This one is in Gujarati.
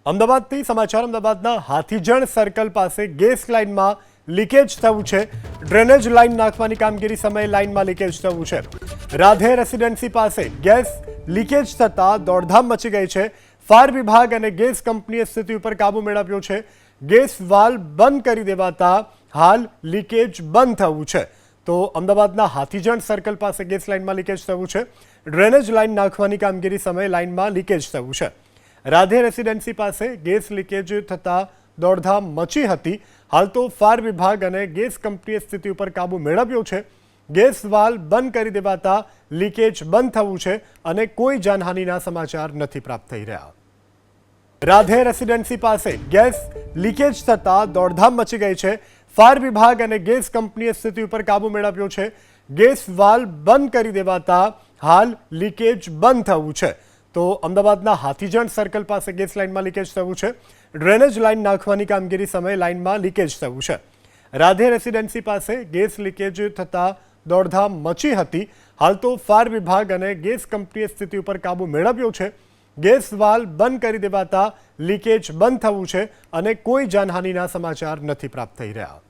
અમદાવાદથી સમાચાર અમદાવાદના હાથીજણ સર્કલ પાસે ગેસ લાઇનમાં લીકેજ થયું છે। ડ્રેનેજ લાઇન નાખવાની કામગીરી સમયે લાઇનમાં લીકેજ થયું છે। રાધે રેસિડેન્સી પાસે ગેસ લીકેજ થતા દોડધામ મચી ગઈ છે। ફાયર વિભાગ અને ગેસ કંપનીએ સ્થિતિ ઉપર કાબુ મેળવ્યો છે। ગેસ વાલ્વ બંધ કરી દેવાતા હાલ લીકેજ બંધ થયું છે। તો અમદાવાદના હાથીજણ સર્કલ પાસે ગેસ લાઇનમાં લીકેજ થયું છે। ડ્રેનેજ લાઇન નાખવાની કામગીરી સમયે લાઇનમાં લીકેજ થયું છે। રાધે રેસિડેન્સી પાસે ગેસ લીકેજ થતા દોડધામ મચી હતી। હાલ તો ફાયર વિભાગ અને ગેસ કંપનીએ સ્થિતિ ઉપર કાબુ મેળવ્યો છે। ગેસ વાલ્વ બંધ કરી દેવાતા લીકેજ બંધ થયું છે અને કોઈ જાનહાનિના સમાચાર નથી પ્રાપ્ત થઈ રહ્યા। રાધે રેસિડેન્સી પાસે ગેસ લીકેજ થતા દોડધામ મચી ગઈ છે। ફાયર વિભાગ અને ગેસ કંપનીએ સ્થિતિ ઉપર કાબુ મેળવ્યો છે। ગેસ વાલ્વ બંધ કરી દેવાતા હાલ લીકેજ બંધ થયું છે। તો અમદાવાદના હાથીજણ સર્કલ પાસે ગેસ લાઇનમાં લીકેજ થયું છે। ડ્રેનેજ લાઇન નાખવાની કામગીરી સમયે લાઇનમાં લીકેજ થયું છે। રાધે રેસિડેન્સી પાસે ગેસ લીકેજ થતા દોડધામ મચી હતી। હાલ તો ફાયર વિભાગ અને ગેસ કંપનીએ સ્થિતિ ઉપર કાબુ મેળવ્યો છે। ગેસ વાલ્વ બંધ કરી દેવાતા લીકેજ બંધ થયું છે અને કોઈ જાનહાનિના સમાચાર નથી પ્રાપ્ત થઈ રહ્યા।